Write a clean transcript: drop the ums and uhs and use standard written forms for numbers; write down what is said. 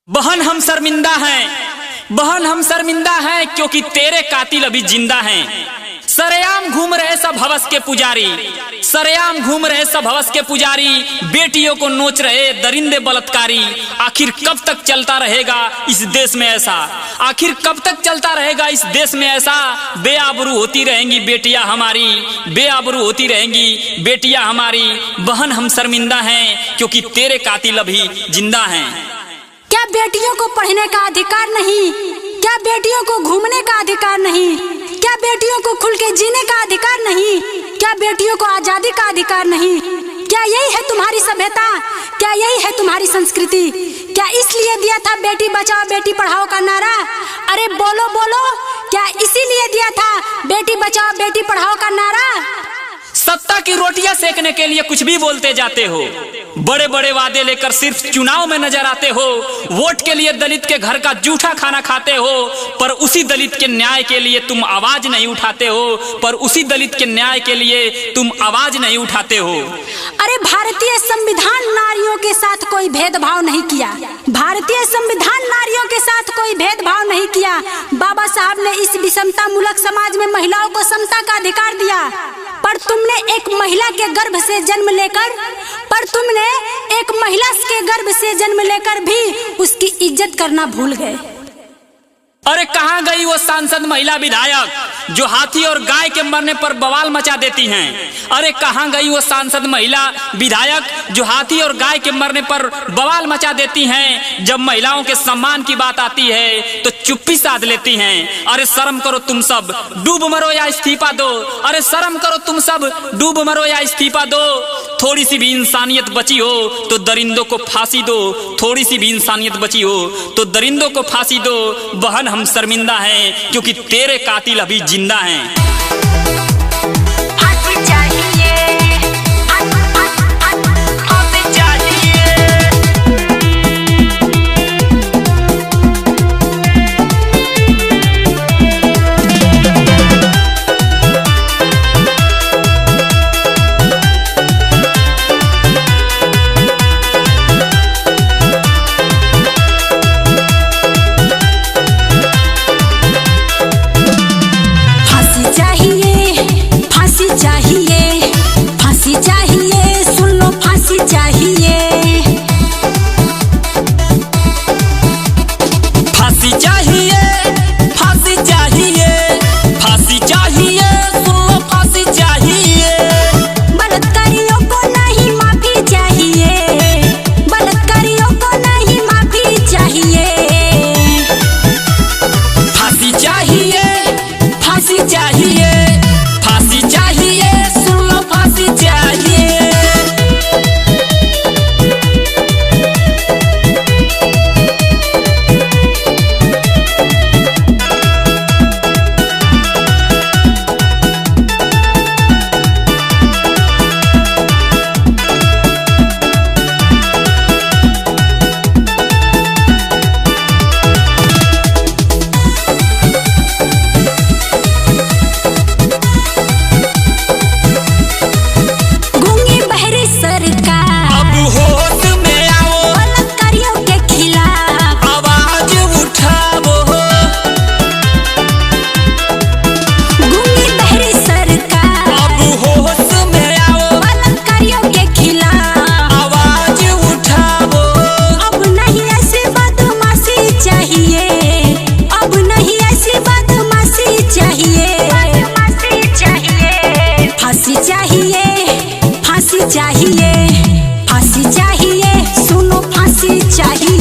बहन हम शर्मिंदा हैं, बहन हम शर्मिंदा हैं क्योंकि तेरे कातिल अभी जिंदा हैं। सरेआम घूम रहे सब हवस के पुजारी, सरेआम घूम रहे सब हवस के पुजारी, बेटियों को नोच रहे दरिंदे बलात्कारी। आखिर कब तक चलता रहेगा इस देश में ऐसा, आखिर कब तक चलता रहेगा इस देश में ऐसा। बेआबरू होती रहेंगी बेटियां हमारी, बेआबरू होती रहेंगी बेटियां हमारी। बहन हम शर्मिंदा हैं क्योंकि तेरे कातिल अभी जिंदा हैं। क्या बेटियों को पढ़ने का अधिकार नहीं? क्या बेटियों को घूमने का अधिकार नहीं? क्या बेटियों को खुल के जीने का अधिकार नहीं? क्या बेटियों को आजादी का अधिकार नहीं? क्या यही है तुम्हारी सभ्यता? क्या यही है तुम्हारी संस्कृति? क्या इसलिए दिया था बेटी बचाओ बेटी पढ़ाओ का नारा? अरे बोलो बोलो, क्या इसीलिए दिया था बेटी बचाओ बेटी पढ़ाओ का नारा? सत्ता की रोटियां सेकने के लिए कुछ भी बोलते जाते हो, बड़े बड़े वादे लेकर सिर्फ चुनाव में नजर आते हो। वोट के लिए दलित के घर का जूठा खाना खाते हो, पर उसी दलित के न्याय के लिए तुम आवाज नहीं उठाते हो, पर उसी दलित के न्याय के लिए तुम आवाज नहीं उठाते हो। अरे भारतीय संविधान नारियों के साथ कोई भेदभाव नहीं किया, भारतीय संविधान नारियों के साथ कोई भेदभाव नहीं किया। बाबा साहब ने इस विषमता मूलक समाज में महिलाओं को समता का अधिकार दिया, पर तुमने एक महिला के गर्भ से जन्म लेकर, पर तुमने एक महिला के गर्भ से जन्म लेकर भी उसकी इज्जत करना भूल गए। अरे कहाँ गई वो सांसद महिला विधायक जो हाथी और गाय के मरने पर बवाल मचा देती हैं? अरे कहाँ गई वो सांसद महिला विधायक जो हाथी और गाय के मरने पर बवाल मचा देती हैं? जब महिलाओं के सम्मान की बात आती है तो चुप्पी साध लेती हैं। अरे शर्म करो तुम सब, डूब मरो या इस्तीफा दो। अरे शर्म करो तुम सब, डूब मरो या इस्तीफा दो। थोड़ी सी भी इंसानियत बची हो तो दरिंदों को फांसी दो, थोड़ी सी भी इंसानियत बची हो तो दरिंदों को फांसी दो। बहन हम शर्मिंदा हैं क्योंकि तेरे कातिल अभी जिंदा हैं। फांसी चाहिए, फांसी चाहिए, सुनो फांसी चाहिए।